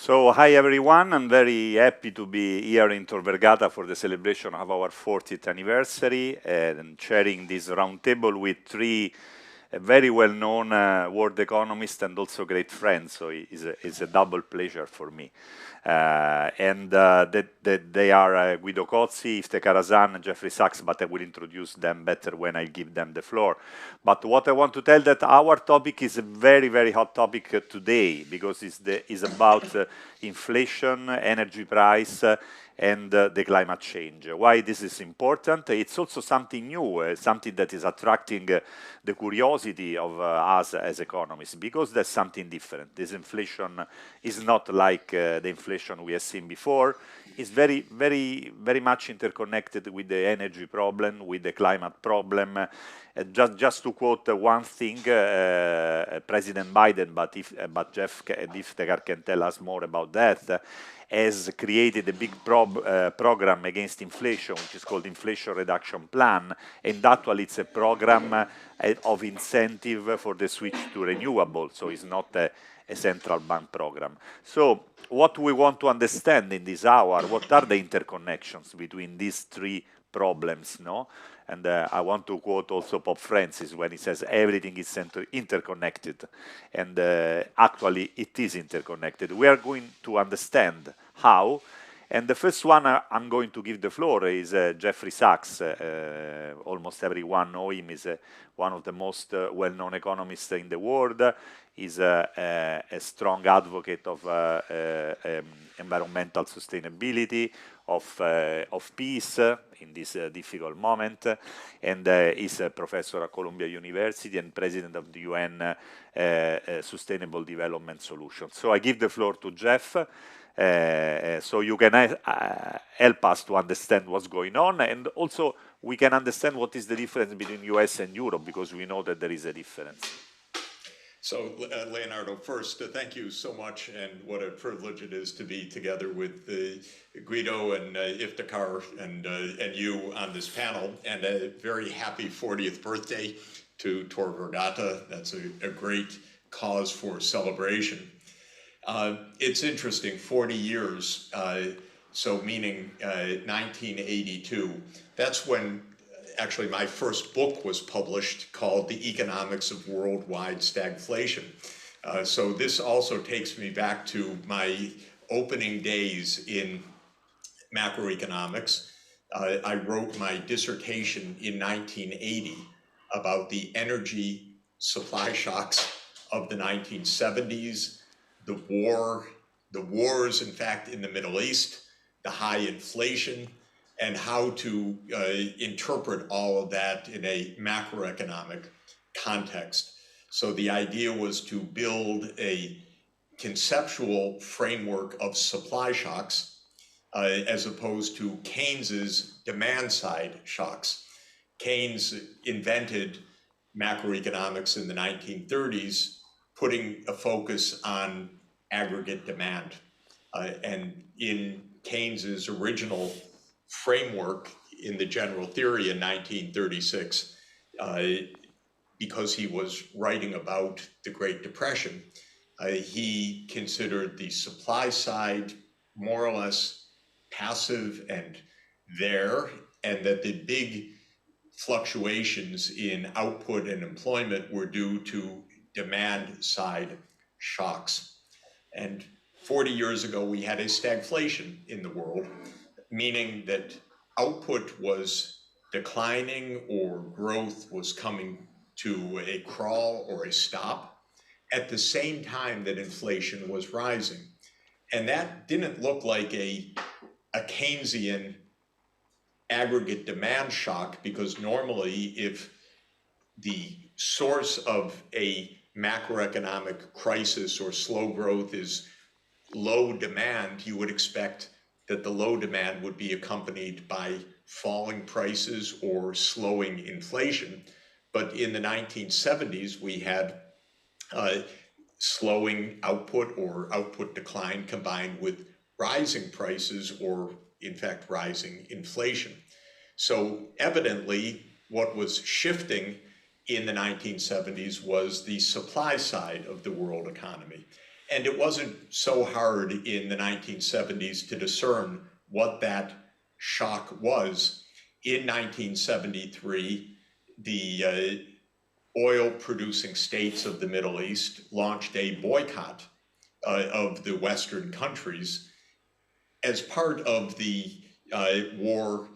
So, hi everyone, I'm very happy to be here in Tor Vergata for the celebration of our 40th anniversary and sharing this roundtable with three very well-known world economists and also great friends, so it's a double pleasure for me. They are Guido Cozzi, Iftekhar Hasan, and Jeffrey Sachs, but I will introduce them better when I give them the floor. But what I want to tell that our topic is a very, very hot topic today because it's about inflation, energy price, and the climate change. Why this is important? It's also something new, something that is attracting the curiosity of us as economists, because there's something different. This inflation is not like the inflation we have seen before. It's very, very, very much interconnected with the energy problem, with the climate problem. Just to quote one thing, President Biden, but Jeff and Iftekhar can tell us more about that, has created a big program against inflation, which is called Inflation Reduction Plan, and actually it's a program of incentive for the switch to renewable, so it's not a central bank program. So what we want to understand in this hour, what are the interconnections between these three problems, no? And I want to quote also Pope Francis when he says everything is interconnected. And actually, it is interconnected. We are going to understand how. And the first one I'm going to give the floor is Jeffrey Sachs. Almost everyone know him. He's one of the most well-known economists in the world. He's a strong advocate of environmental sustainability, of peace in this difficult moment, and is a professor at Columbia University and president of the UN Sustainable Development Solutions. So I give the floor to Jeff, so you can help us to understand what's going on, and also we can understand what is the difference between US and Europe, because we know that there is a difference. So, Leonardo, first, thank you so much, and what a privilege it is to be together with Guido and Iftekhar and you on this panel, and a very happy 40th birthday to Tor Vergata. That's a great cause for celebration. It's interesting, 40 years, so meaning 1982, that's when actually my first book was published called The Economics of Worldwide Stagflation. So this also takes me back to my opening days in macroeconomics. I wrote my dissertation in 1980 about the energy supply shocks of the 1970s, the wars, in fact, in the Middle East, the high inflation, and how to interpret all of that in a macroeconomic context. So the idea was to build a conceptual framework of supply shocks as opposed to Keynes's demand side shocks. Keynes invented macroeconomics in the 1930s, putting a focus on aggregate demand. And in Keynes's original framework in the general theory in 1936, because he was writing about the Great Depression, he considered the supply side more or less passive and there, and that the big fluctuations in output and employment were due to demand side shocks. And 40 years ago, we had a stagflation in the world, meaning that output was declining or growth was coming to a crawl or a stop at the same time that inflation was rising. And that didn't look like a Keynesian aggregate demand shock, because normally if the source of a macroeconomic crisis or slow growth is low demand, you would expect that the low demand would be accompanied by falling prices or slowing inflation. But in the 1970s, we had slowing output or output decline combined with rising prices or, in fact, rising inflation. So evidently, what was shifting in the 1970s was the supply side of the world economy. And it wasn't so hard in the 1970s to discern what that shock was. In 1973, the oil-producing states of the Middle East launched a boycott of the Western countries as part of the war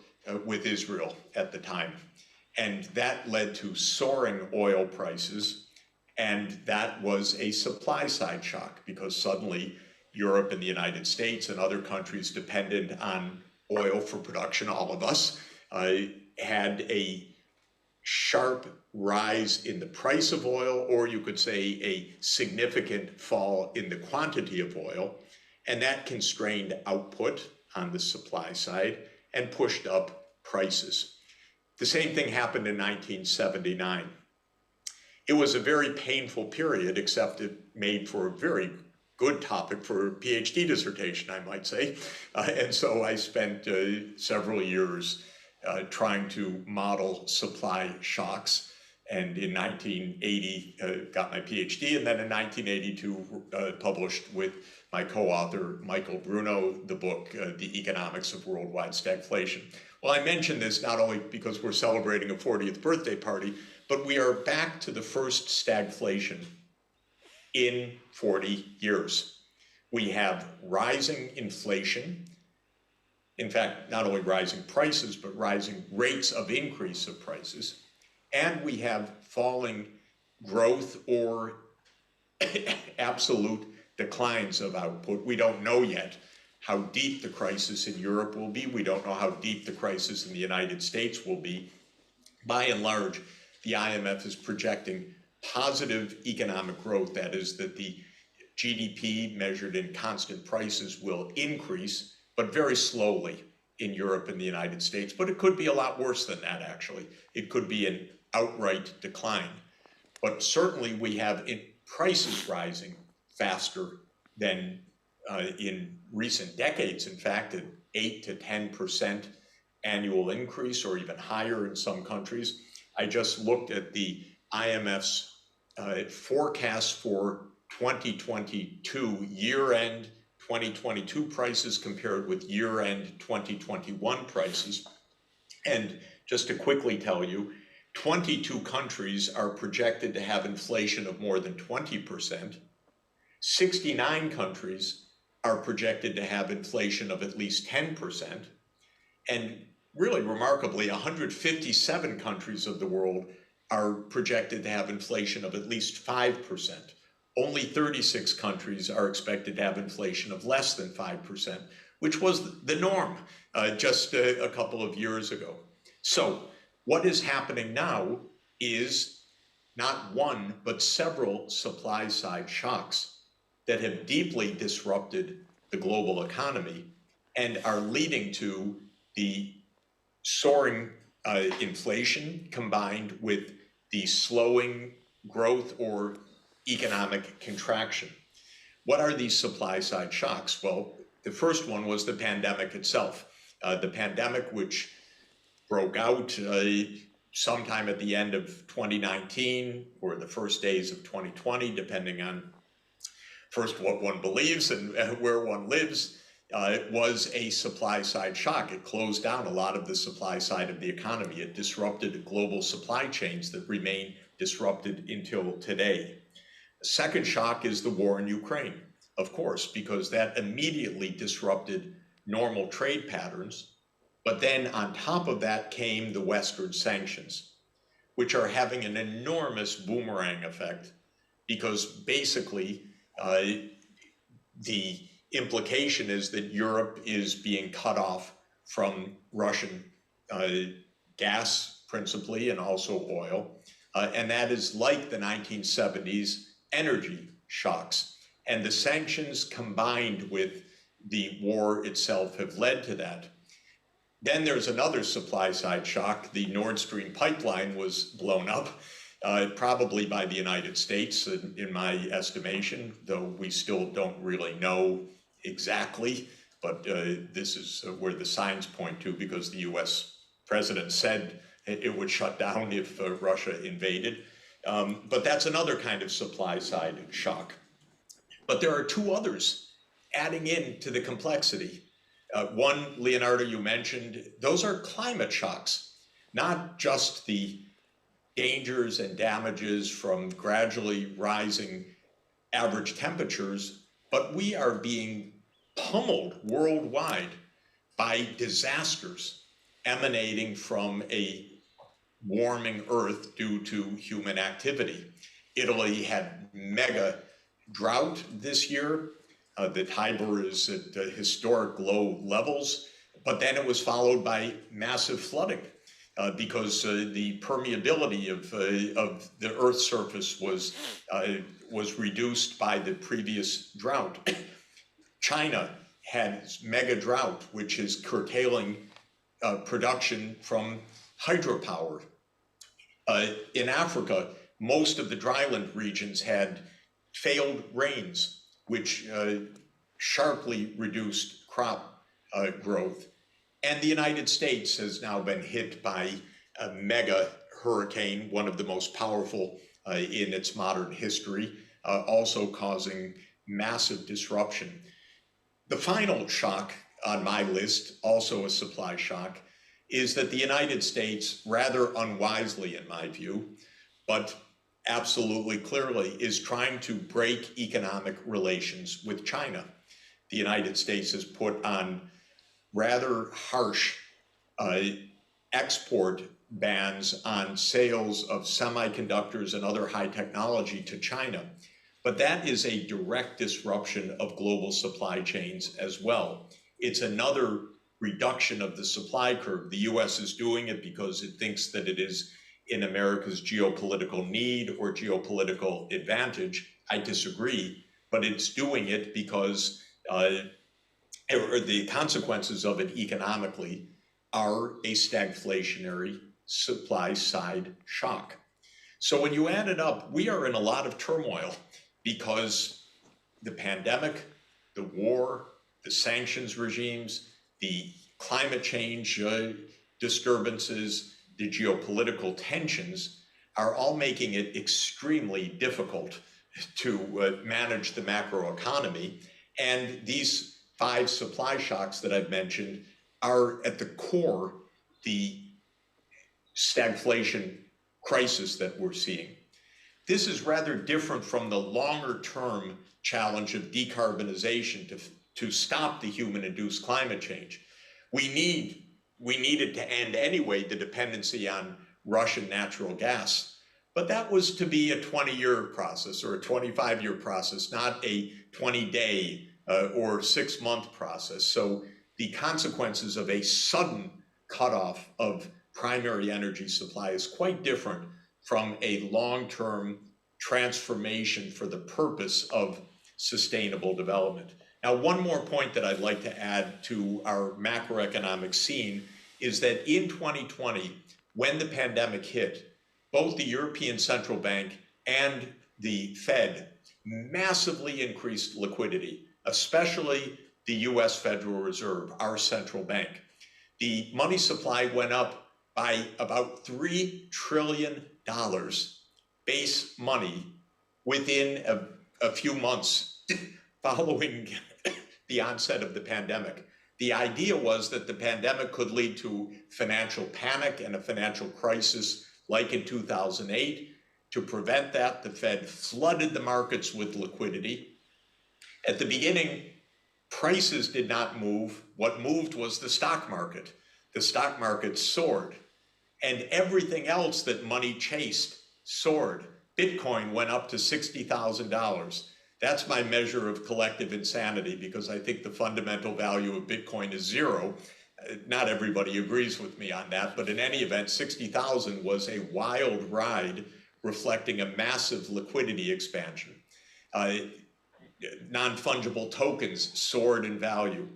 with Israel at the time. And that led to soaring oil prices, and that was a supply side shock because suddenly Europe and the United States and other countries dependent on oil for production, all of us, had a sharp rise in the price of oil, or you could say a significant fall in the quantity of oil, and that constrained output on the supply side and pushed up prices. The same thing happened in 1979. It was a very painful period, except it made for a very good topic for a PhD dissertation, I might say. And so I spent several years trying to model supply shocks. And in 1980, got my PhD, and then in 1982, published with my co-author, Michael Bruno, the book, The Economics of Worldwide Stagflation. Well, I mention this not only because we're celebrating a 40th birthday party, but we are back to the first stagflation in 40 years. We have rising inflation. In fact, not only rising prices, but rising rates of increase of prices. And we have falling growth or absolute declines of output. We don't know yet how deep the crisis in Europe will be. We don't know how deep the crisis in the United States will be. By and large, the IMF is projecting positive economic growth. That is, that the GDP measured in constant prices will increase, but very slowly in Europe and the United States. But it could be a lot worse than that, actually. It could be an outright decline. But certainly we have prices rising faster than in recent decades. In fact, an 8 to 10% annual increase, or even higher in some countries. I just looked at the IMF's forecast for 2022 year-end 2022 prices compared with year-end 2021 prices. And just to quickly tell you, 22 countries are projected to have inflation of more than 20%. 69 countries are projected to have inflation of at least 10%. And really remarkably, 157 countries of the world are projected to have inflation of at least 5%. Only 36 countries are expected to have inflation of less than 5%, which was the norm just a couple of years ago. So what is happening now is not one, but several supply-side shocks that have deeply disrupted the global economy and are leading to the soaring inflation combined with the slowing growth or economic contraction. What are these supply-side shocks? Well, the first one was the pandemic itself. The pandemic, which broke out sometime at the end of 2019 or the first days of 2020, depending on first what one believes and where one lives, was a supply-side shock. It closed down a lot of the supply side of the economy. It disrupted global supply chains that remain disrupted until today. The second shock is the war in Ukraine, of course, because that immediately disrupted normal trade patterns. But then on top of that came the Western sanctions, which are having an enormous boomerang effect because basically the implication is that Europe is being cut off from Russian gas principally and also oil. And that is like the 1970s energy shocks. And the sanctions combined with the war itself have led to that. Then there's another supply side shock. The Nord Stream pipeline was blown up, probably by the United States, in my estimation, though we still don't really know exactly. But this is where the signs point to, because the US president said it would shut down if Russia invaded. But that's another kind of supply side shock. But there are two others adding in to the complexity. One, Leonardo, you mentioned, those are climate shocks, not just the dangers and damages from gradually rising average temperatures, but we are being pummeled worldwide by disasters emanating from a warming Earth due to human activity. Italy had mega drought this year. The Tiber is at historic low levels, but then it was followed by massive flooding because the permeability of the Earth's surface was reduced by the previous drought. China had mega drought, which is curtailing production from hydropower. In Africa, most of the dryland regions had failed rains, which sharply reduced crop growth. And the United States has now been hit by a mega hurricane, one of the most powerful in its modern history, also causing massive disruption. The final shock on my list, also a supply shock, is that the United States, rather unwisely in my view, but absolutely clearly, is trying to break economic relations with China. The United States has put on rather harsh export bans on sales of semiconductors and other high technology to China. But that is a direct disruption of global supply chains as well. It's another reduction of the supply curve. The US is doing it because it thinks that it is in America's geopolitical need or geopolitical advantage. I disagree, but it's doing it because or the consequences of it economically are a stagflationary supply side shock. So when you add it up, we are in a lot of turmoil because the pandemic, the war, the sanctions regimes, the climate change disturbances, the geopolitical tensions are all making it extremely difficult to manage the macroeconomy. And these 5 supply shocks that I've mentioned are at the core the stagflation crisis that we're seeing. This is rather different from the longer term challenge of decarbonization to stop the human-induced climate change. We needed to end anyway the dependency on Russian natural gas, but that was to be a 20-year process or a 25-year process, not a 20-day or 6-month process. So the consequences of a sudden cutoff of primary energy supply is quite different from a long-term transformation for the purpose of sustainable development. Now, one more point that I'd like to add to our macroeconomic scene is that in 2020, when the pandemic hit, both the European Central Bank and the Fed massively increased liquidity, especially the US Federal Reserve, our central bank. The money supply went up by about $3 trillion base money within a few months following the onset of the pandemic. The idea was that the pandemic could lead to financial panic and a financial crisis like in 2008. To prevent that, the Fed flooded the markets with liquidity. At the beginning, prices did not move. What moved was the stock market. The stock market soared, and everything else that money chased soared. Bitcoin went up to $60,000. That's my measure of collective insanity, because I think the fundamental value of Bitcoin is zero. Not everybody agrees with me on that, but in any event, 60,000 was a wild ride reflecting a massive liquidity expansion. Non-fungible tokens soared in value.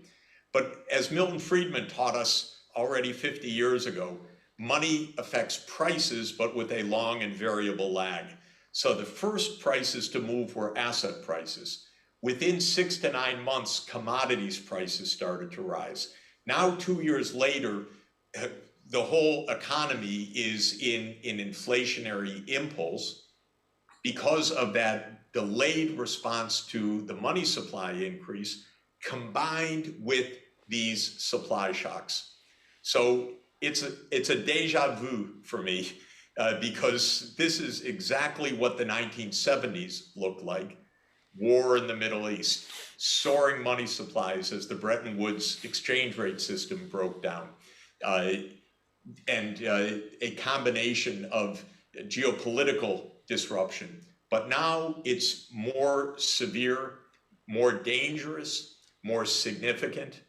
But as Milton Friedman taught us already 50 years ago, money affects prices, but with a long and variable lag. So the first prices to move were asset prices. Within 6 to 9 months, commodities prices started to rise. Now, 2 years later, the whole economy is in an inflationary impulse. because of that delayed response to the money supply increase combined with these supply shocks. So it's a deja vu for me because this is exactly what the 1970s looked like. War in the Middle East, soaring money supplies as the Bretton Woods exchange rate system broke down, and a combination of geopolitical disruption. But now it's more severe, more dangerous, more significant.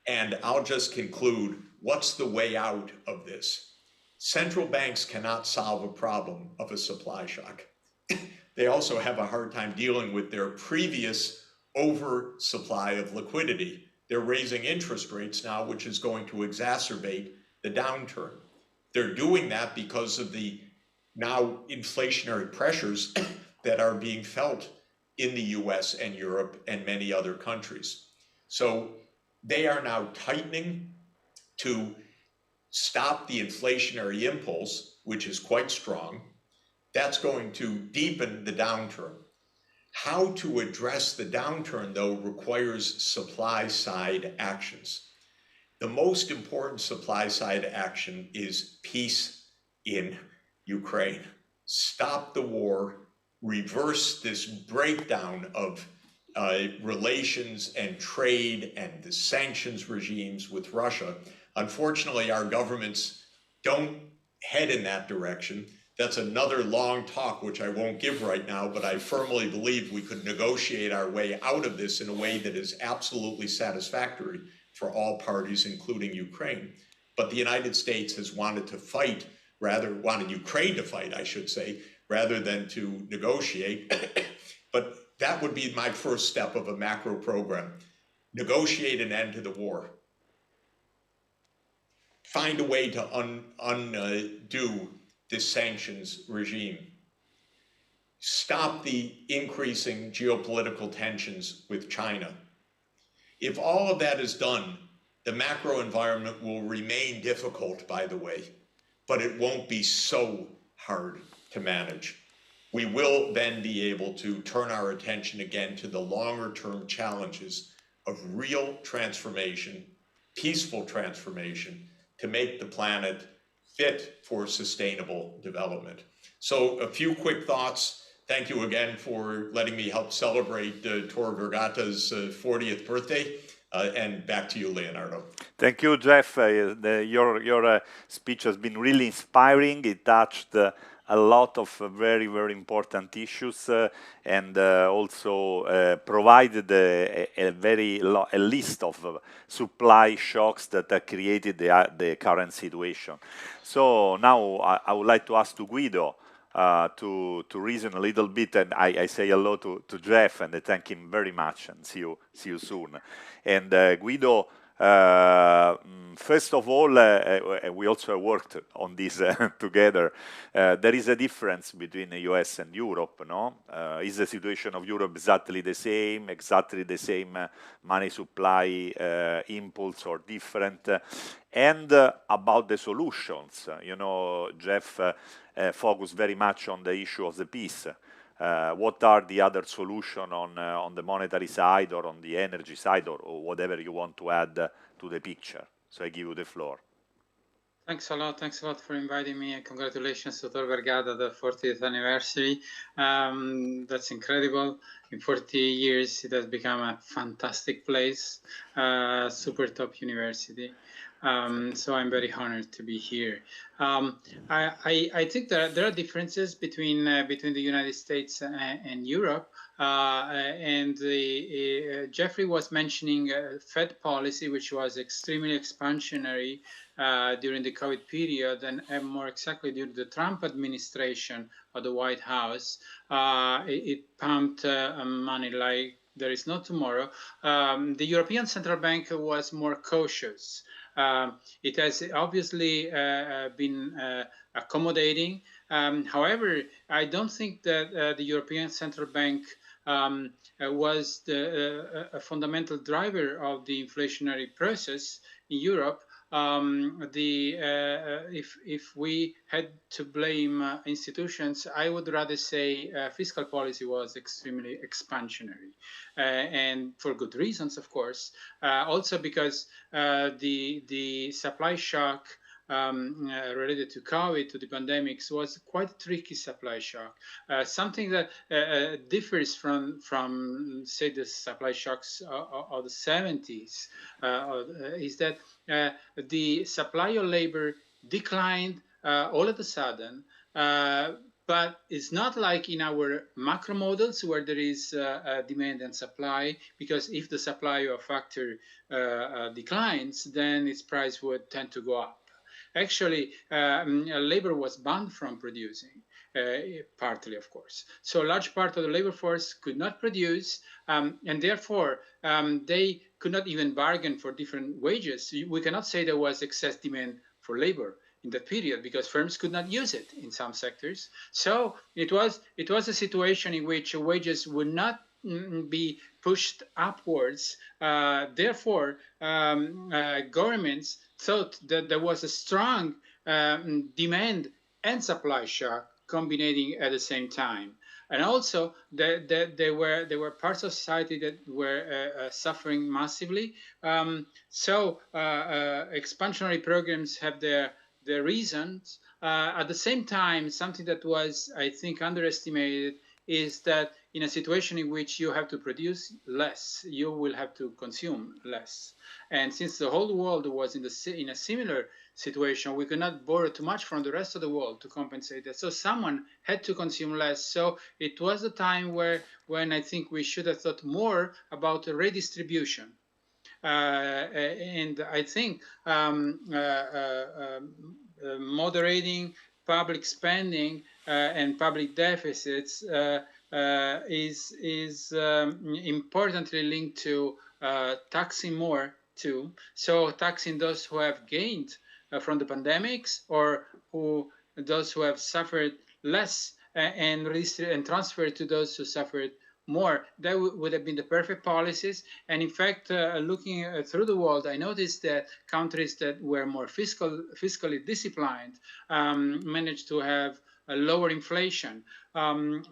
And I'll just conclude, what's the way out of this? Central banks cannot solve a problem of a supply shock. They also have a hard time dealing with their previous oversupply of liquidity. They're raising interest rates now, which is going to exacerbate the downturn. They're doing that because of the now inflationary pressures that are being felt in the US and Europe and many other countries. So they are now tightening to stop the inflationary impulse, which is quite strong. That's going to deepen the downturn. How to address the downturn, though, requires supply side actions. The most important supply side action is peace in Ukraine. Stop the war, reverse this breakdown of relations and trade and the sanctions regimes with Russia. Unfortunately, our governments don't head in that direction. That's another long talk, which I won't give right now, but I firmly believe we could negotiate our way out of this in a way that is absolutely satisfactory for all parties, including Ukraine. But the United States has wanted Ukraine to fight, I should say, rather than to negotiate. But that would be my first step of a macro program. Negotiate an end to the war. Find a way to undo this sanctions regime. Stop the increasing geopolitical tensions with China. If all of that is done, the macro environment will remain difficult, by the way, but it won't be so hard to manage. We will then be able to turn our attention again to the longer term challenges of real transformation, peaceful transformation, to make the planet fit for sustainable development. So a few quick thoughts. Thank you again for letting me help celebrate Tor Vergata's 40th birthday. And back to you, Leonardo. Thank you, Jeff. Your speech has been really inspiring. It touched a lot of very, very important issues and also provided a list of supply shocks that created the current situation. So now I would like to ask to Guido to reason a little bit, and I say hello to Jeff and I thank him very much and see you soon. And Guido, first of all, we also worked on this together. There is a difference between the US and Europe, no? Is the situation of Europe exactly the same money supply impulse or different? And about the solutions, Jeff focused very much on the issue of the peace. What are the other solutions on the monetary side or on the energy side or whatever you want to add to the picture? So I give you the floor. Thanks a lot for inviting me, and congratulations to Tor Vergata, the 40th anniversary. That's incredible. In 40 years, it has become a fantastic place, super top university. So I'm very honored to be here. I think there are differences between the United States and Europe. And Jeffrey was mentioning Fed policy, which was extremely expansionary during the COVID period, and more exactly during the Trump administration of the White House. It pumped money like there is no tomorrow. The European Central Bank was more cautious. It has obviously been accommodating. However, I don't think that the European Central Bank was a fundamental driver of the inflationary process in Europe. If we had to blame institutions, I would rather say fiscal policy was extremely expansionary, and for good reasons, of course. Also because the supply shock related to COVID, to the pandemics, was quite a tricky supply shock. Something that differs from, say, the supply shocks of the 70s is that the supply of labor declined all of a sudden, but it's not like in our macro models where there is demand and supply, because if the supply of a factor declines, then its price would tend to go up. Actually, labor was banned from producing, partly, of course. So a large part of the labor force could not produce, and therefore they could not even bargain for different wages. We cannot say there was excess demand for labor in that period because firms could not use it in some sectors. So it was a situation in which wages would not be pushed upwards. Therefore, governments thought that there was a strong demand and supply shock combining at the same time. And also, there were parts of society that were suffering massively. So expansionary programs have their reasons. At the same time, something that was, I think, underestimated is that in a situation in which you have to produce less, you will have to consume less. And since the whole world was in a similar situation, we could not borrow too much from the rest of the world to compensate that. So someone had to consume less. So it was a time when I think we should have thought more about redistribution. And I think moderating public spending and public deficits is importantly linked to taxing more too. So taxing those who have gained from the pandemics, or those who have suffered less, and transferred to those who suffered more. That would have been the perfect policies. And in fact, looking through the world, I noticed that countries that were more fiscally disciplined managed to have a lower inflation.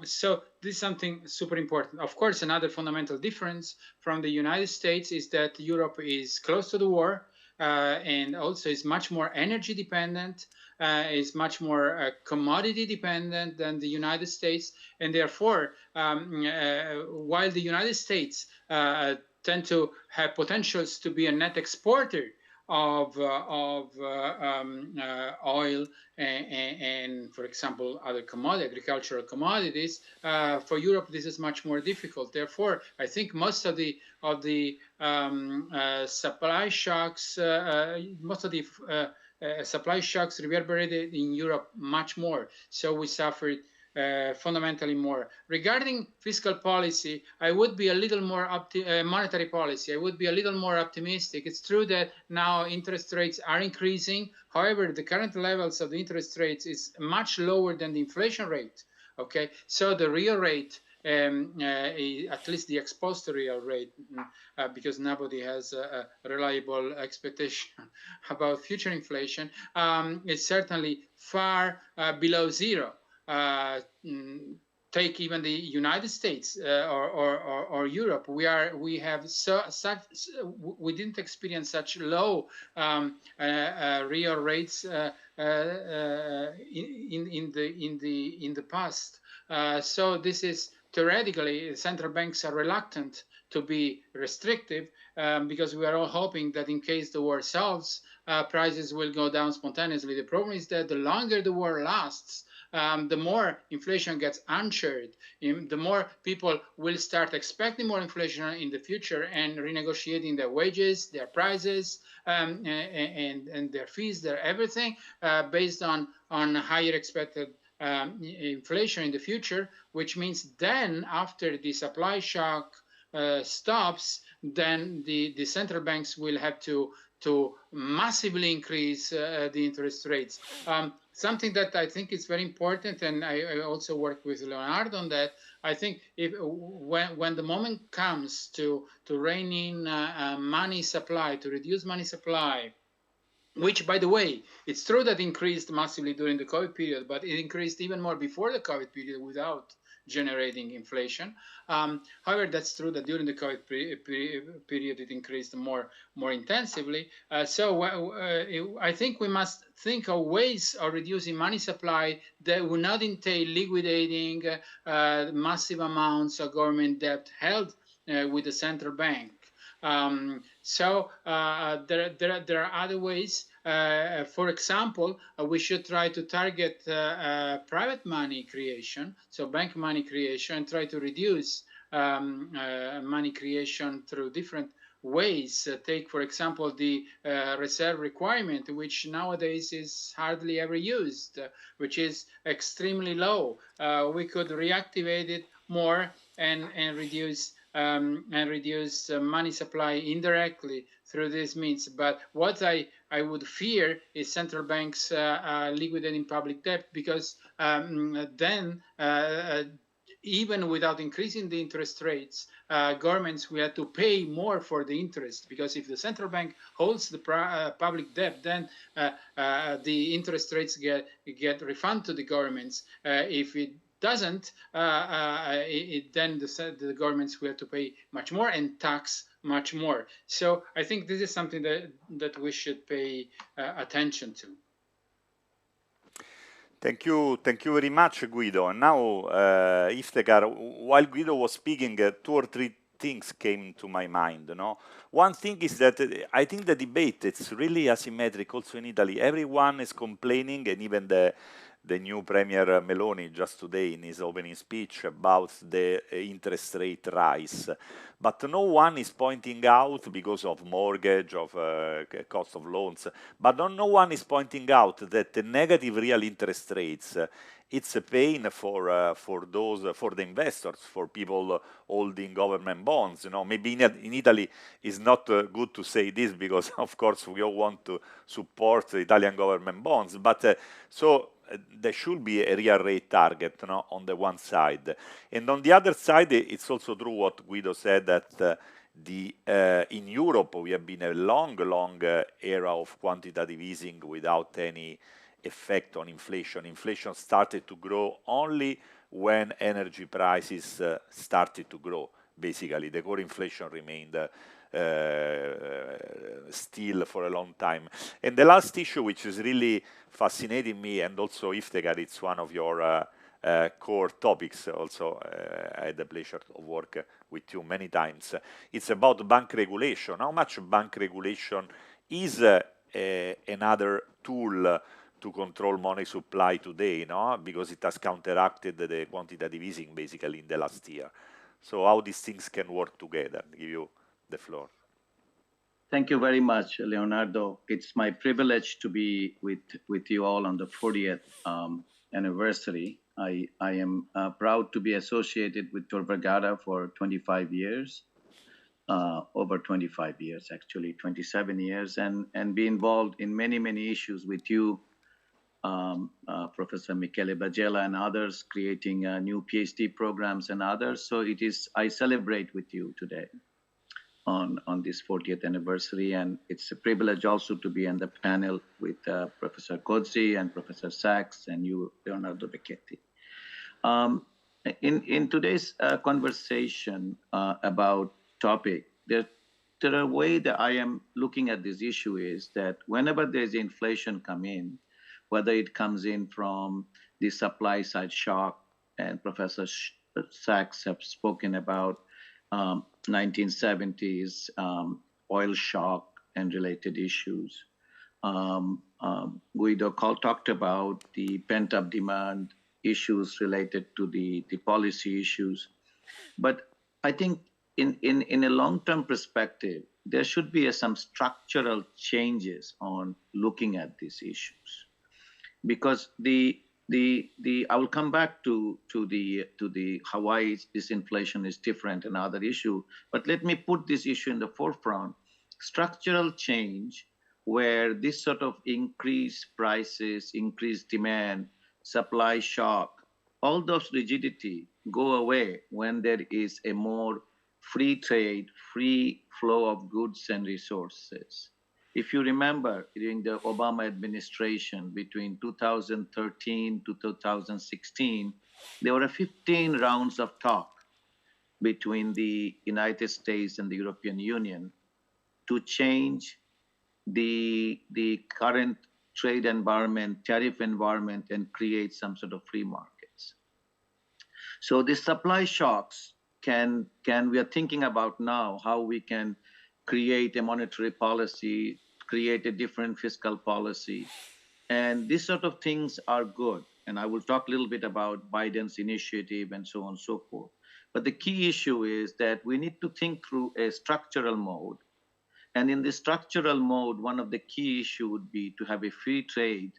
So this is something super important. Of course, another fundamental difference from the United States is that Europe is close to the war, and also is much more energy dependent, is much more commodity dependent than the United States. And therefore, while the United States tend to have potentials to be a net exporter of oil and, for example, other agricultural commodities, for Europe this is much more difficult. Therefore, I think most of the supply shocks, supply shocks reverberated in Europe much more. So we suffered fundamentally more. Regarding fiscal policy, I would be a little more monetary policy. I would be a little more optimistic. It's true that now interest rates are increasing. However, the current levels of the interest rates is much lower than the inflation rate. Okay, so the real rate, at least the exposed real rate, because nobody has a reliable expectation about future inflation, is certainly far below zero. Take even the United States or Europe. We didn't experience such low real rates in the past. So this is theoretically, central banks are reluctant to be restrictive because we are all hoping that in case the war solves, prices will go down spontaneously. The problem is that the longer the war lasts, the more inflation gets unshared, the more people will start expecting more inflation in the future and renegotiating their wages, their prices, and their fees, their everything, based on higher expected inflation in the future, which means then after the supply shock stops, then the central banks will have to massively increase the interest rates. Something that I think is very important, and I also work with Leonardo on that. I think when the moment comes to rein in money supply, to reduce money supply, which, by the way, it's true that increased massively during the COVID period, but it increased even more before the COVID period without generating inflation. However, that's true that during the COVID period it increased more intensively. So I think we must think of ways of reducing money supply that will not entail liquidating massive amounts of government debt held with the central bank. So there are other ways. For example, we should try to target private money creation, so bank money creation, and try to reduce money creation through different ways. Take, for example, the reserve requirement, which nowadays is hardly ever used, which is extremely low. We could reactivate it more and reduce money supply indirectly through these means. But what I would fear is central banks liquidating public debt, because then even without increasing the interest rates, governments will have to pay more for the interest, because if the central bank holds the public debt, then the interest rates get refunded to the governments. If it doesn't, then the governments will have to pay much more and tax much more. So I think this is something that we should pay attention to. Thank you very much, Guido. And now, Iftekhar, while Guido was speaking, 2 or 3 things came to my mind. No, one thing is that I think the debate, it's really asymmetric. Also in Italy, everyone is complaining, and even the new Premier Meloni just today in his opening speech about the interest rate rise. But no one is pointing out, because of mortgage, of cost of loans, but no one is pointing out that the negative real interest rates, it's a pain for the investors, for people holding government bonds. You know, maybe in Italy it's not good to say this, because of course we all want to support the Italian government bonds, but there should be a real rate target, no, on the one side. And on the other side, it's also true what Guido said, that in Europe we have been a long era of quantitative easing without any effect on inflation. Inflation started to grow only when energy prices started to grow. Basically, the core inflation remained still for a long time. And the last issue, which is really fascinating me, and also Iftekhar, it's one of your core topics. Also, I had the pleasure of work with you many times. It's about bank regulation. How much bank regulation is another tool to control money supply today, no? Because it has counteracted the quantitative easing basically in the last year. So how these things can work together? Give you the floor. Thank you very much, Leonardo. It's my privilege to be with you all on the 40th anniversary. I am proud to be associated with Tor Vergata for 25 years, over 25 years, actually 27 years, and be involved in many issues with you, Professor Michele Bagella and others, creating new PhD programs and others. So I celebrate with you today on this 40th anniversary, and it's a privilege also to be on the panel with Professor Cozzi and Professor Sachs and you, Leonardo Becchetti. In today's conversation about topic, the way that I am looking at this issue is that whenever there's inflation come in, whether it comes in from the supply side shock, and Professor Sachs have spoken about 1970s oil shock and related issues. Guido talked about the pent-up demand issues related to the policy issues. But I think in a long-term perspective, there should be some structural changes on looking at these issues. Because I will come back to the Hawaii disinflation is different, another issue. But let me put this issue in the forefront. Structural change, where this sort of increased prices, increased demand, supply shock, all those rigidity go away when there is a more free trade, free flow of goods and resources. If you remember, during the Obama administration between 2013 to 2016, there were 15 rounds of talk between the United States and the European Union to change the current trade environment, tariff environment, and create some sort of free markets. So the supply shocks we are thinking about now how we can create a monetary policy, create a different fiscal policy. And these sort of things are good. And I will talk a little bit about Biden's initiative and so on and so forth. But the key issue is that we need to think through a structural mode. And in the structural mode, one of the key issues would be to have a free trade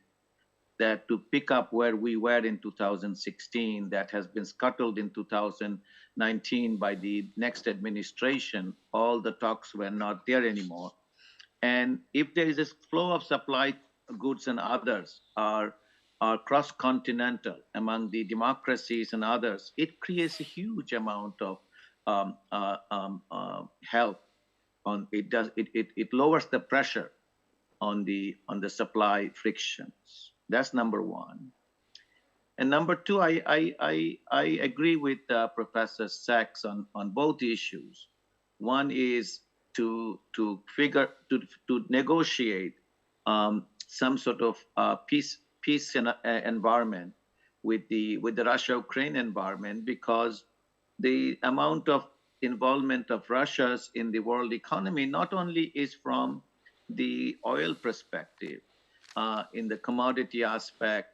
that to pick up where we were in 2016, that has been scuttled in 2019 by the next administration. All the talks were not there anymore. And if there is a flow of supply goods and others are cross-continental among the democracies and others, it creates a huge amount of help. It lowers the pressure on the supply frictions. That's number one. And number two, I agree with Professor Sachs on both issues. One is to negotiate some sort of peace environment with the Russia-Ukraine environment, because the amount of involvement of Russia's in the world economy not only is from the oil perspective, in the commodity aspect,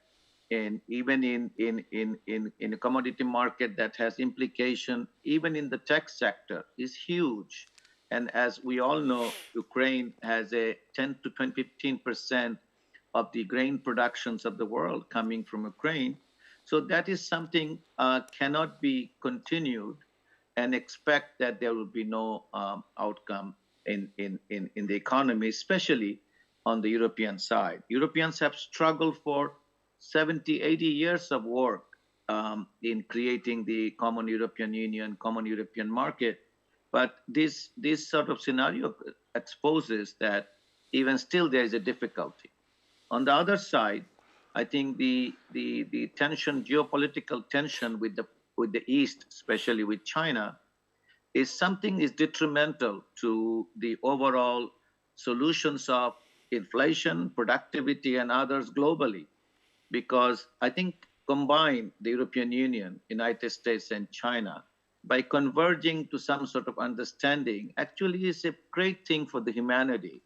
and even in a commodity market that has implication, even in the tech sector, is huge. And as we all know, Ukraine has a 10 to 15% of the grain productions of the world coming from Ukraine. So that is something cannot be continued and expect that there will be no outcome in the economy, especially on the European side. Europeans have struggled for 70, 80 years of work in creating the common European Union, common European market. But this sort of scenario exposes that even still there is a difficulty. On the other side, I think the tension, geopolitical tension with the East, especially with China, is detrimental to the overall solutions of inflation, productivity, and others globally. Because I think combined, the European Union, United States, and China, by converging to some sort of understanding, actually is a great thing for the humanity.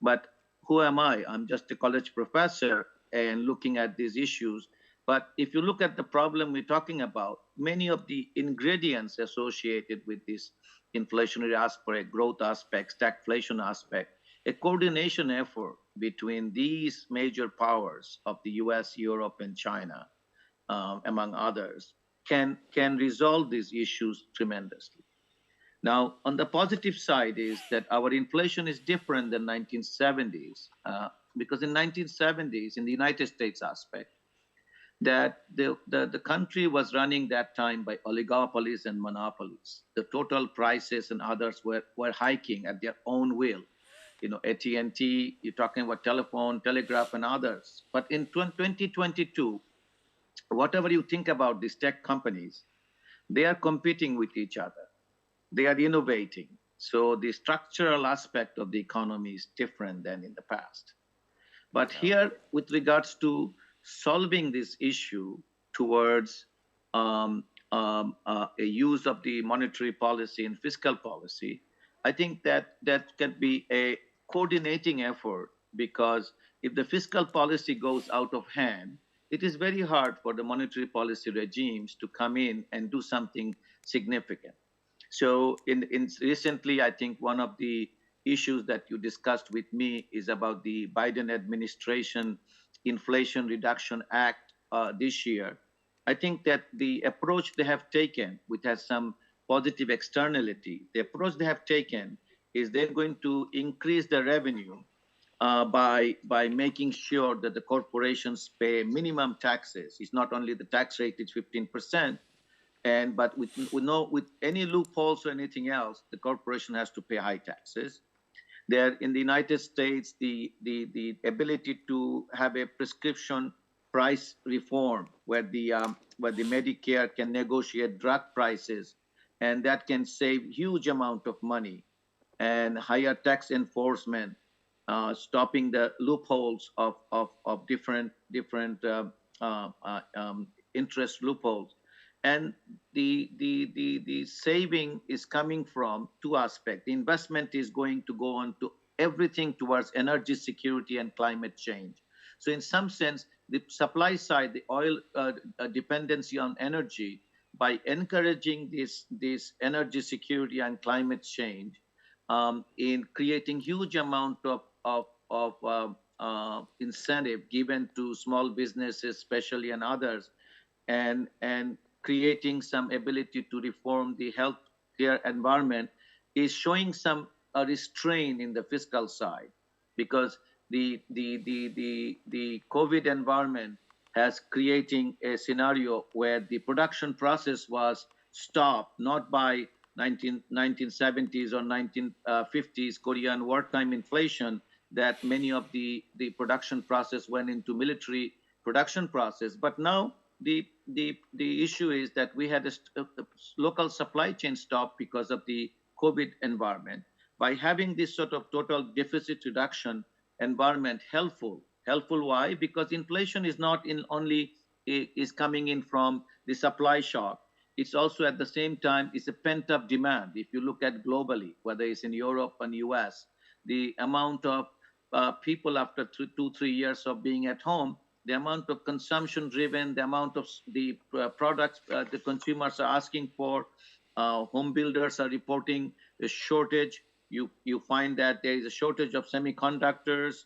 But who am I? I'm just a college professor and looking at these issues. But if you look at the problem we're talking about, many of the ingredients associated with this inflationary aspect, growth aspect, stagflation aspect, a coordination effort between these major powers of the US, Europe, and China, among others, can resolve these issues tremendously. Now, on the positive side is that our inflation is different than 1970s, because in 1970s, in the United States aspect, that the country was running that time by oligopolies and monopolies. The total prices and others were hiking at their own will. You know, AT&T, you're talking about telephone, telegraph, and others. But in 2022, whatever you think about these tech companies, they are competing with each other. They are innovating. So the structural aspect of the economy is different than in the past. But here, with regards to solving this issue towards a use of the monetary policy and fiscal policy, I think that can be a coordinating effort, because if the fiscal policy goes out of hand, it is very hard for the monetary policy regimes to come in and do something significant. So recently, I think one of the issues that you discussed with me is about the Biden administration Inflation Reduction Act this year. I think that the approach they have taken, which has some positive externality, the approach they have taken is they're going to increase the revenue by making sure that the corporations pay minimum taxes. It's not only the tax rate is 15%, but with any loopholes or anything else, the corporation has to pay high taxes. There in the United States, the ability to have a prescription price reform where the Medicare can negotiate drug prices, and that can save huge amount of money, and higher tax enforcement, stopping the loopholes of different interest loopholes. And the saving is coming from two aspects. The investment is going to go on to everything towards energy security and climate change. So in some sense, the supply side, the oil dependency on energy, by encouraging this energy security and climate change, in creating huge amount of incentive given to small businesses, especially, and others, and creating some ability to reform the healthcare environment, is showing some restraint in the fiscal side, because the COVID environment has creating a scenario where the production process was stopped, not by 1970s or 1950s Korean wartime inflation, that many of the production process went into military production process. But now the issue is that we had a local supply chain stop because of the COVID environment. By having this sort of total deficit reduction environment helpful why? Because inflation is not in only is coming in from the supply shock. It's also at the same time is a pent up demand. If you look at globally, whether it's in Europe and US, the amount of people after 2-3 years of being at home, the amount of consumption driven, the amount of the products the consumers are asking for, home builders are reporting a shortage. You find that there is a shortage of semiconductors.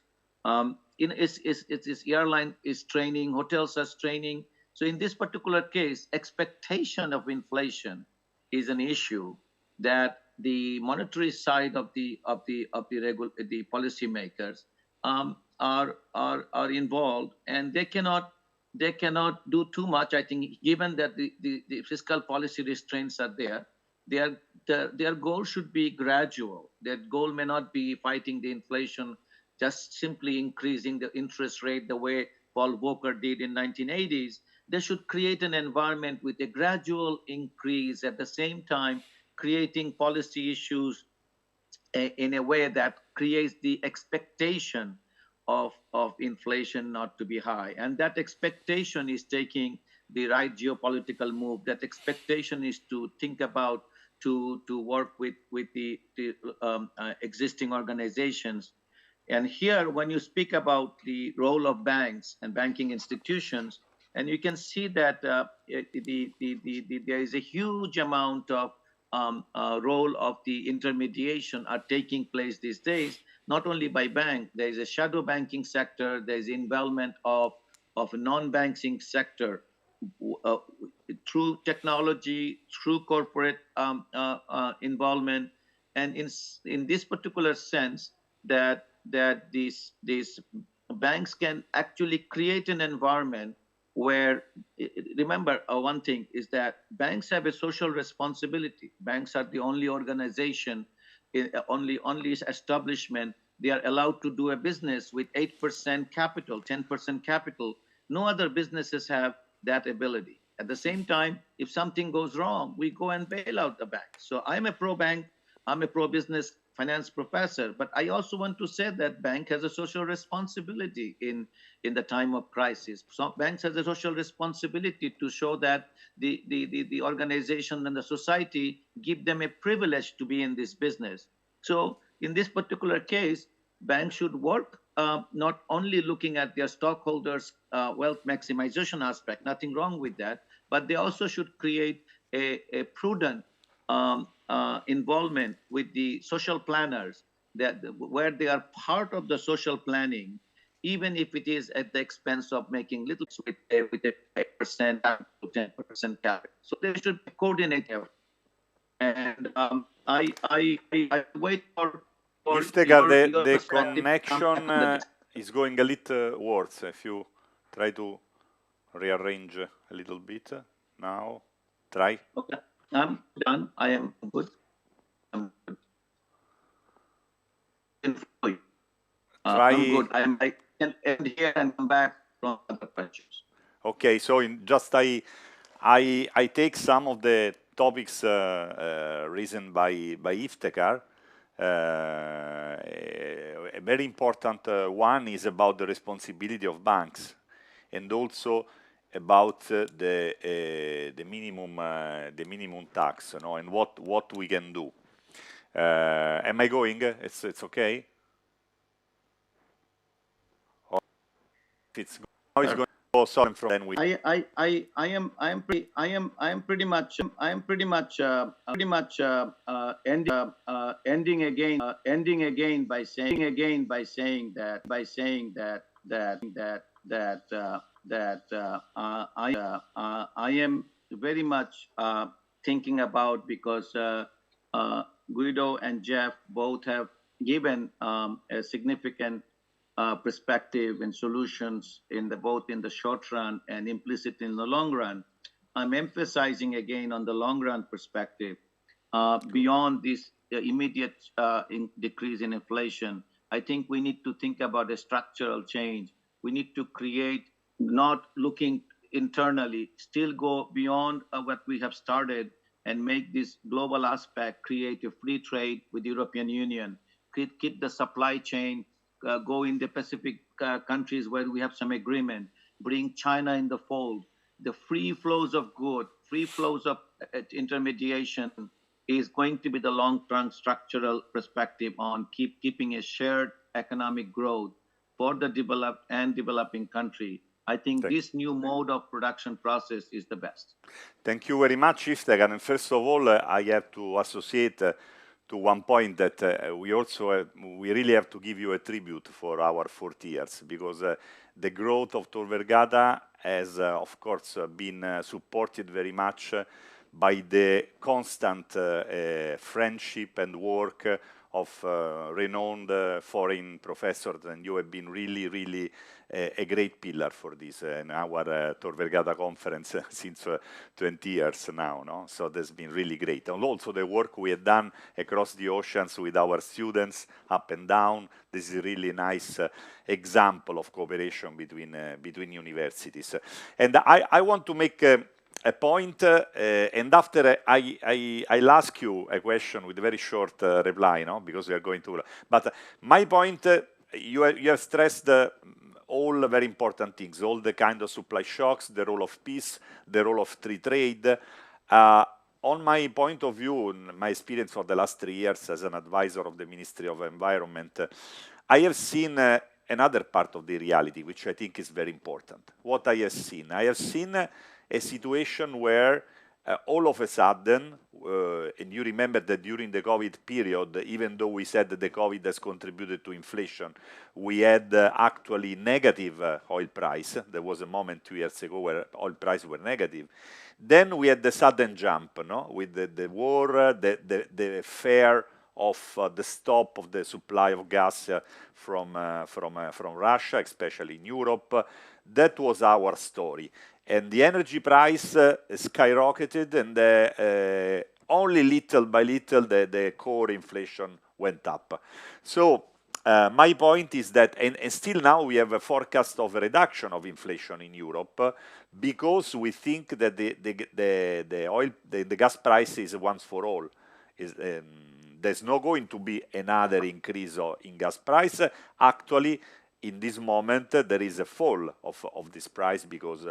It's airline is training, hotels are training. So in this particular case, expectation of inflation is an issue that the monetary side of the policymakers are involved, and they cannot do too much. I think, given that the fiscal policy restraints are there, their goal should be gradual. Their goal may not be fighting the inflation, just simply increasing the interest rate the way Paul Volcker did in 1980s. They should create an environment with a gradual increase, at the same time creating policy issues in a way that creates the expectation of inflation not to be high. And that expectation is taking the right geopolitical move. That expectation is to think about to work with the existing organizations. And here, when you speak about the role of banks and banking institutions, and you can see that there is a huge amount of role of the intermediation are taking place these days, not only by bank. There is a shadow banking sector, there is involvement of a non-banking sector through technology, through corporate involvement. And in this particular sense, that these banks can actually create an environment where, remember, one thing is that banks have a social responsibility. Banks are the only organization, only establishment, they are allowed to do a business with 8% capital, 10% capital. No other businesses have that ability. At the same time, if something goes wrong, we go and bail out the bank. So I'm a pro-bank, I'm a pro-business finance professor, but I also want to say that bank has a social responsibility in the time of crisis. So banks has a social responsibility to show that the organization and the society give them a privilege to be in this business. So in this particular case, banks should work not only looking at their stockholders' wealth maximization aspect, nothing wrong with that, but they also should create a prudent involvement with the social planners, that where they are part of the social planning, even if it is at the expense of making little with a 5% to 10% capital. So they should coordinate effort. And I wait for Iftekhar, your the perspective. connection is going a little worse. If you try to rearrange a little bit now, try. Okay, I'm done. I am good. for you. I'm Try. good. I can end here and come back from other questions. Okay, so I take some of the topics raised by Iftekhar. A very important one is about the responsibility of banks, and also about the minimum tax, you know, and what we can do. Am I going? It's okay. Or if it's now it's going to go. Sorry, from then we. I am pretty much ending again by saying that I am very much thinking about, because Guido and Jeff both have given a significant perspective and solutions both in the short run and implicit in the long run. I'm emphasizing again on the long run perspective. Beyond this immediate decrease in inflation, I think we need to think about a structural change. We need to create, not looking internally, still go beyond what we have started and make this global aspect, create a free trade with the European Union, keep the supply chain, go in the Pacific countries where we have some agreement, bring China in the fold. The free flows of good, free flows of intermediation is going to be the long-term structural perspective on keeping a shared economic growth for the developed and developing country. I think this new mode of production process is the best. Thank you very much, Iftekhar. And first of all, I have to associate to one point that we really have to give you a tribute for our 40 years, because the growth of Tor Vergata has, of course, been supported very much by the constant friendship and work of renowned foreign professors, and you have been really a great pillar for this in our Tor Vergata conference since 20 years now, no? So that's been really great. And also the work we have done across the oceans with our students up and down. This is a really nice example of cooperation between universities. And I want to make a point, and after I'll ask you a question with a very short reply, no? Because we are going to. But my point, you have stressed all very important things, all the kind of supply shocks, the role of peace, the role of free trade. On my point of view, my experience for the last 3 years as an advisor of the Ministry of Environment, I have seen another part of the reality, which I think is very important. What I have seen a situation where all of a sudden, and you remember that during the COVID period, even though we said that the COVID has contributed to inflation, we had actually negative oil price. There was a moment 2 years ago where oil prices were negative. Then we had the sudden jump, no? With the war, the fear of the stop of the supply of gas from Russia, especially in Europe. That was our story. And the energy price skyrocketed, and only little by little the core inflation went up. So my point is that, and still now we have a forecast of a reduction of inflation in Europe, because we think that the gas price is once for all. There's not going to be another increase in gas price. Actually, in this moment, there is a fall of this price because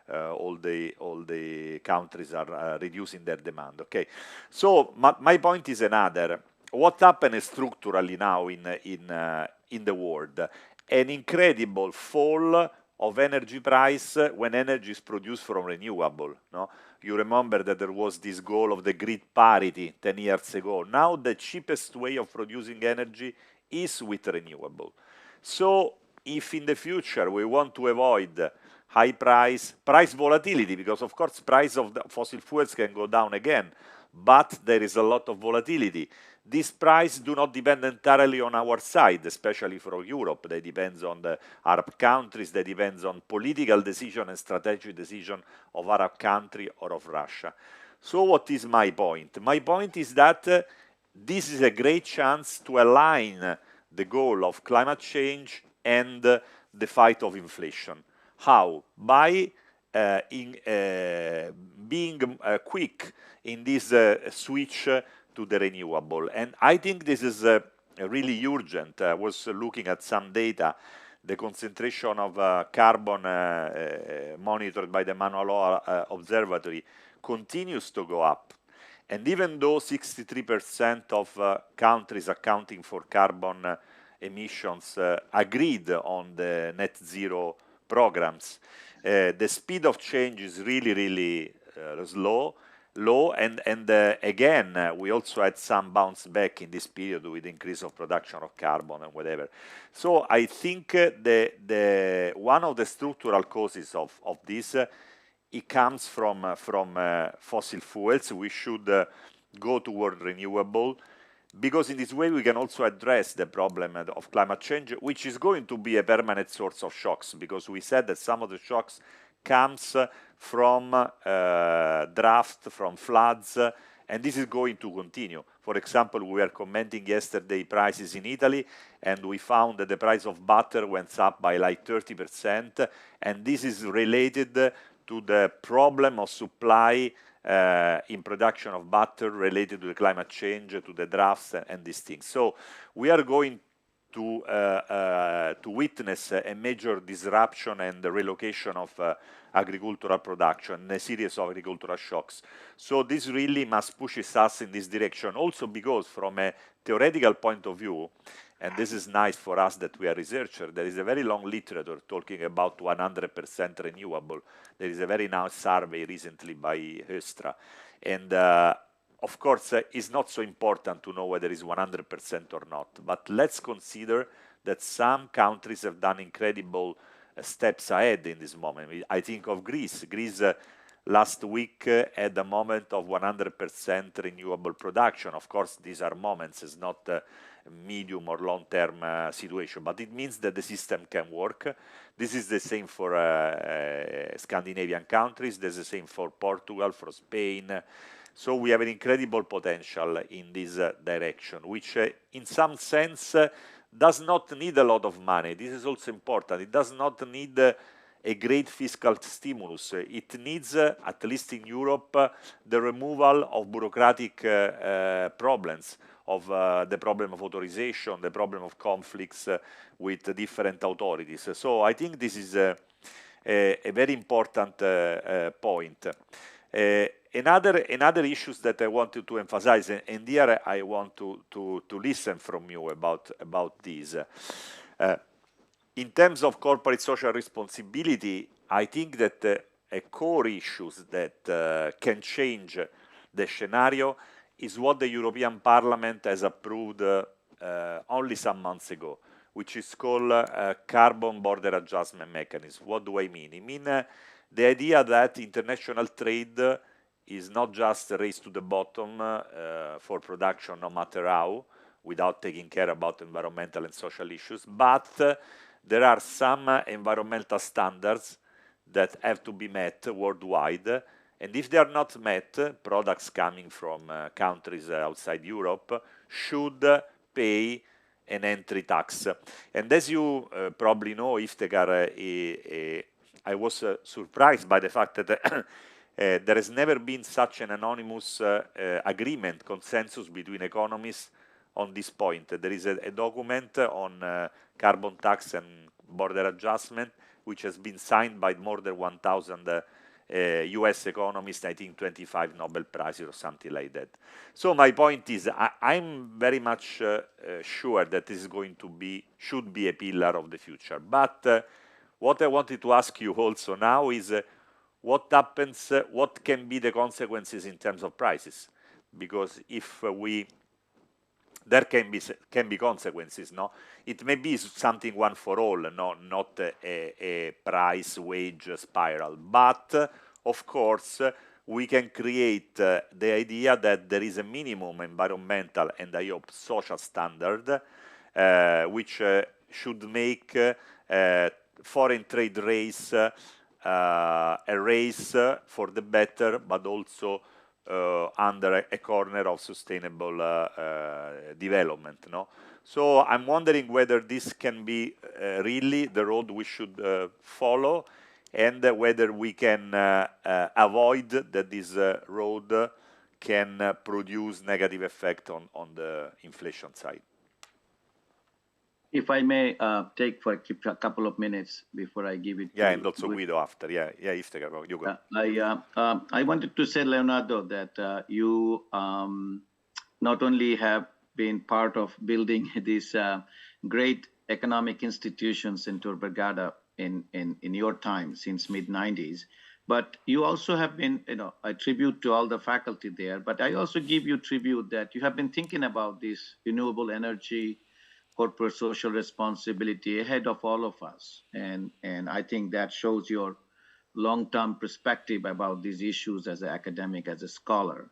all the countries are reducing their demand. Okay, so my point is another. What happened structurally now in the world? An incredible fall of energy price when energy is produced from renewable. No, you remember that there was this goal of the grid parity 10 years ago. Now the cheapest way of producing energy is with renewable. So if in the future we want to avoid high price volatility, because of course price of the fossil fuels can go down again, but there is a lot of volatility. This price do not depend entirely on our side, especially for Europe. They depends on the Arab countries, they depends on political decision and strategic decision of Arab country or of Russia. So what is my point? My point is that this is a great chance to align the goal of climate change and the fight of inflation. How? By being quick in this switch to the renewable. And I think this is really urgent. I was looking at some data. The concentration of carbon monitored by the Mauna Loa Observatory continues to go up. And even though 63% of countries accounting for carbon emissions agreed on the net zero programs, the speed of change is really low, and again, we also had some bounce back in this period with increase of production of carbon and whatever. So I think the one of the structural causes of this, it comes from fossil fuels. We should go toward renewable, because in this way we can also address the problem of climate change, which is going to be a permanent source of shocks, because we said that some of the shocks comes from drought, from floods, and this is going to continue. For example, we were commenting yesterday prices in Italy, and we found that the price of butter went up by like 30%, and this is related to the problem of supply in production of butter related to the climate change, to the droughts and these things. So we are going to witness a major disruption and the relocation of agricultural production, a series of agricultural shocks. So this really must push us in this direction. Also because from a theoretical point of view, and this is nice for us that we are researchers, there is a very long literature talking about 100% renewable. There is a very nice survey recently by Östra. And of course, it's not so important to know whether it's 100% or not. But let's consider that some countries have done incredible steps ahead in this moment. I think of Greece. Greece last week had a moment of 100% renewable production. Of course, these are moments. It's not medium or long-term situation, but it means that the system can work. This is the same for Scandinavian countries. There's the same for Portugal, for Spain. So we have an incredible potential in this direction, which in some sense does not need a lot of money. This is also important. It does not need a great fiscal stimulus. It needs, at least in Europe, the removal of bureaucratic problems, of the problem of authorization, the problem of conflicts with different authorities. So I think this is a very important point. Another issues that I wanted to emphasize, and here I want to listen from you about this. In terms of corporate social responsibility, I think that a core issues that can change the scenario is what the European Parliament has approved only some months ago, which is called carbon border adjustment mechanism. What do I mean? I mean the idea that international trade is not just a race to the bottom for production, no matter how, without taking care about environmental and social issues, but there are some environmental standards that have to be met worldwide, and if they are not met, products coming from countries outside Europe should pay an entry tax. And as you probably know, Iftekar, I was surprised by the fact that there has never been such an anonymous agreement, consensus between economists on this point. There is a document on carbon tax and border adjustment, which has been signed by more than 1,000 US economists, I think 25 Nobel Prizes or something like that. So my point is, I'm very much sure that this is going to be, should be a pillar of the future. But what I wanted to ask you also now is, what happens, what can be the consequences in terms of prices? Because if there can be consequences, no? It may be something one for all, not a price wage spiral, but of course we can create the idea that there is a minimum environmental and I hope social standard which should make foreign trade race a race for the better, but also under a corner of sustainable development. No? So I'm wondering whether this can be really the road we should follow, and whether we can avoid that this road can produce negative effect on the inflation side. If I may keep a couple of minutes before I give it. Yeah, and also Guido after. Yeah, Iftekhar, you go. I wanted to say, Leonardo, that you not only have been part of building these great economic institutions in Tor Vergata in your time since mid-90s, but you also have been, a tribute to all the faculty there. But I also give you tribute that you have been thinking about this renewable energy, corporate social responsibility ahead of all of us. And I think that shows your long-term perspective about these issues as an academic, as a scholar.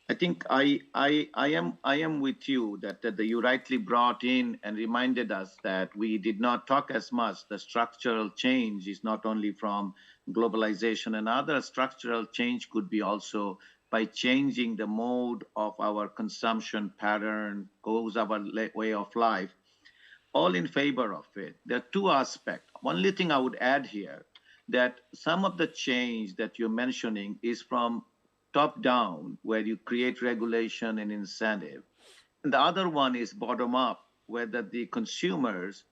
I think I am with you that you rightly brought in and reminded us that we did not talk as much. The structural change is not only from globalization, and other structural change could be also by changing the mode of our consumption pattern, goes our way of life, all in favor of it. There are two aspects. Only thing I would add here, that some of the change that you're mentioning is from top down, where you create regulation and incentive. And the other one is bottom up, where the consumers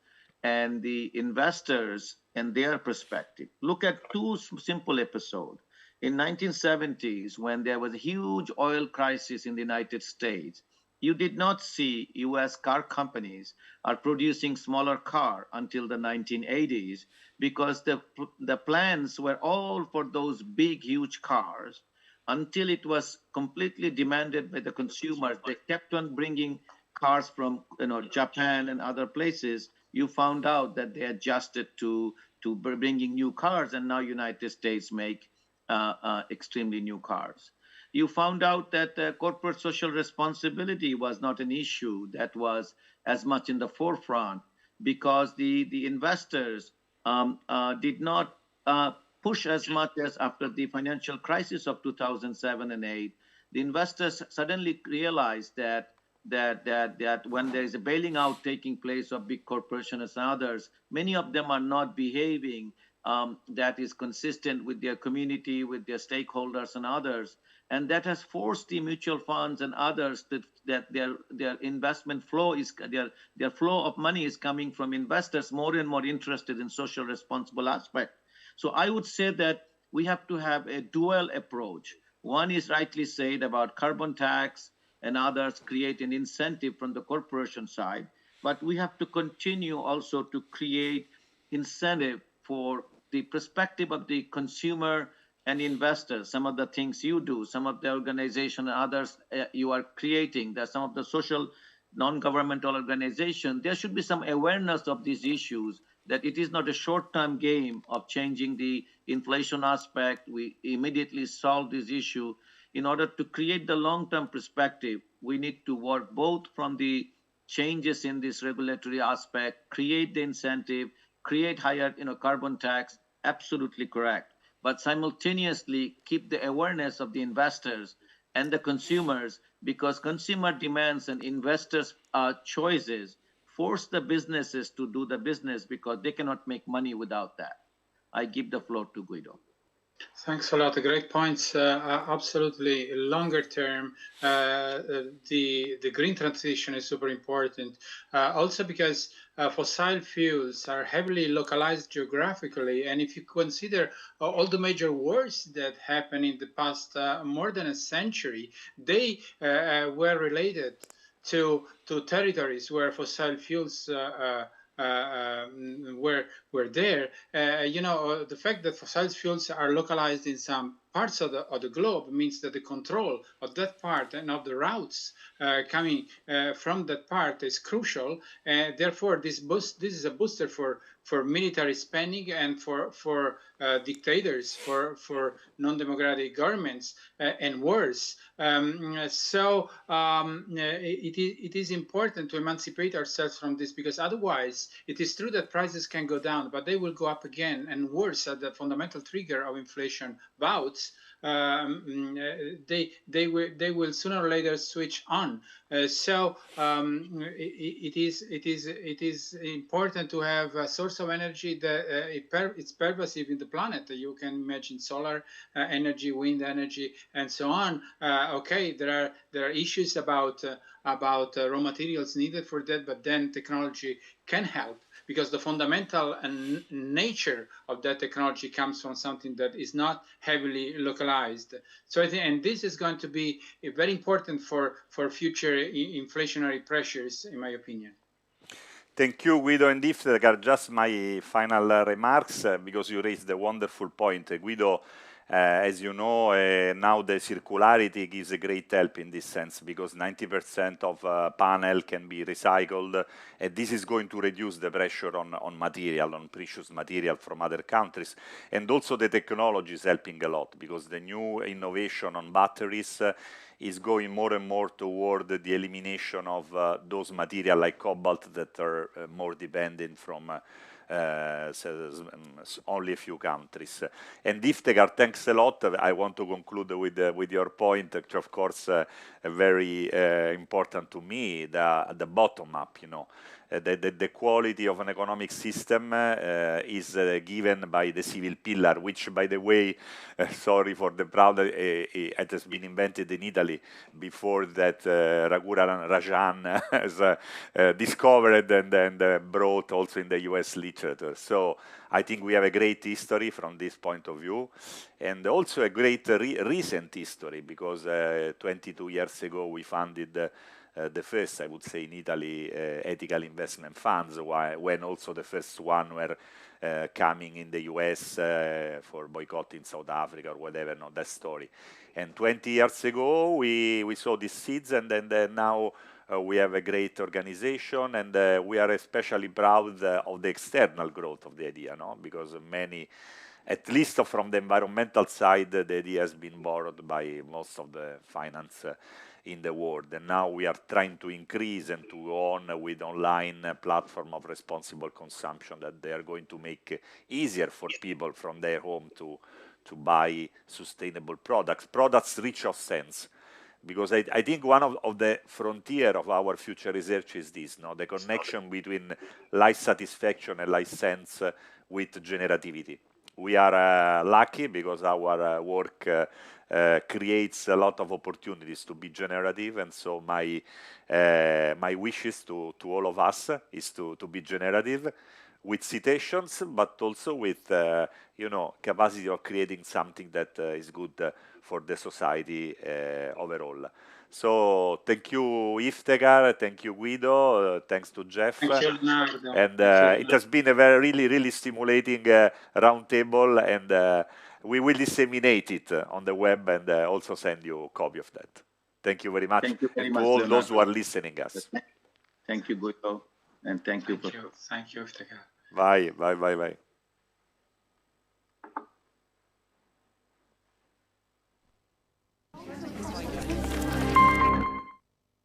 and the investors and their perspective. Look at two simple episodes. In 1970s, when there was a huge oil crisis in the United States, you did not see US car companies are producing smaller car until the 1980s, because the plans were all for those big, huge cars. Until it was completely demanded by the consumers, they kept on bringing cars from Japan and other places. You found out that they adjusted to bringing new cars, and now United States make extremely new cars. You found out that corporate social responsibility was not an issue that was as much in the forefront, because the investors did not push as much as after the financial crisis of 2007 and 8. The investors suddenly realized that when there is a bailing out taking place of big corporations and others, many of them are not behaving that is consistent with their community, with their stakeholders and others. And that has forced the mutual funds and others that their investment flow is, their flow of money is coming from investors more and more interested in social responsible aspect. So I would say that we have to have a dual approach. One is rightly said about carbon tax, and others create an incentive from the corporation side. But we have to continue also to create incentive for the perspective of the consumer and investors. Some of the things you do, some of the organization and others you are creating, there's some of the social non-governmental organization. There should be some awareness of these issues, that it is not a short-term game of changing the inflation aspect. We immediately solve this issue. In order to create the long-term perspective, we need to work both from the changes in this regulatory aspect, create the incentive, create higher carbon tax, absolutely correct. But simultaneously keep the awareness of the investors and the consumers, because consumer demands and investors' choices force the businesses to do the business, because they cannot make money without that. I give the floor to Guido. Thanks a lot. Great points. Absolutely. Longer term, the green transition is super important. Also because fossil fuels are heavily localized geographically. And if you consider all the major wars that happened in the past more than a century, they were related to territories where fossil fuels were there. The fact that fossil fuels are localized in some parts of the globe means that the control of that part and of the routes coming from that part is crucial. Therefore, this is a booster for military spending and for dictators, for non-democratic governments and wars. It is important to emancipate ourselves from this, because otherwise it is true that prices can go down, but they will go up again, and worse, at the fundamental trigger of inflation bouts, they will sooner or later switch on. So it is important to have a source of energy that it's pervasive in the planet. You can imagine solar energy, wind energy, and so on. Okay, there are issues about raw materials needed for that, but then technology can help, because the fundamental nature of that technology comes from something that is not heavily localized. So I think, and this is going to be very important for future inflationary pressures, in my opinion. Thank you, Guido and Iftekar. Just my final remarks, because you raised a wonderful point. Guido, as you know, now the circularity gives a great help in this sense, because 90% of panel can be recycled, and this is going to reduce the pressure on material, on precious material from other countries. And also the technology is helping a lot, because the new innovation on batteries is going more and more toward the elimination of those material like cobalt that are more dependent from only a few countries. And Iftekar, thanks a lot. I want to conclude with your point, which of course very important to me, the bottom up, you know. The quality of an economic system is given by the civil pillar, which, by the way, sorry for the proud, it has been invented in Italy before that Raghuram Rajan has discovered and brought also in the US literature. So I think we have a great history from this point of view, and also a great recent history, because 22 years ago we founded the first, I would say, in Italy, ethical investment funds, when also the first one were coming in the US for boycotting South Africa or whatever, not that story. And 20 years ago, we saw these seeds, and then now we have a great organization, and we are especially proud of the external growth of the idea, no? Because many, at least from the environmental side, the idea has been borrowed by most of the finance in the world, and now we are trying to increase and to go on with online platform of responsible consumption, that they are going to make easier for people from their home to buy sustainable products rich of sense. Because I think one of the frontier of our future research is this, no? The connection between life satisfaction and life sense with generativity. We are lucky because our work creates a lot of opportunities to be generative, and so my wishes to all of us is to be generative with citations, but also with capacity of creating something that is good for the society overall. So thank you, Iftekar, thank you, Guido, thanks to Jeff. Thank you, Leonardo. And it has been a really stimulating roundtable, and we will disseminate it on the web and also send you a copy of that. Thank you very much. Thank you very and much, to all Leonardo. those who are listening us. Thank you, Guido, and thank you. Thank you, Iftekar. Bye.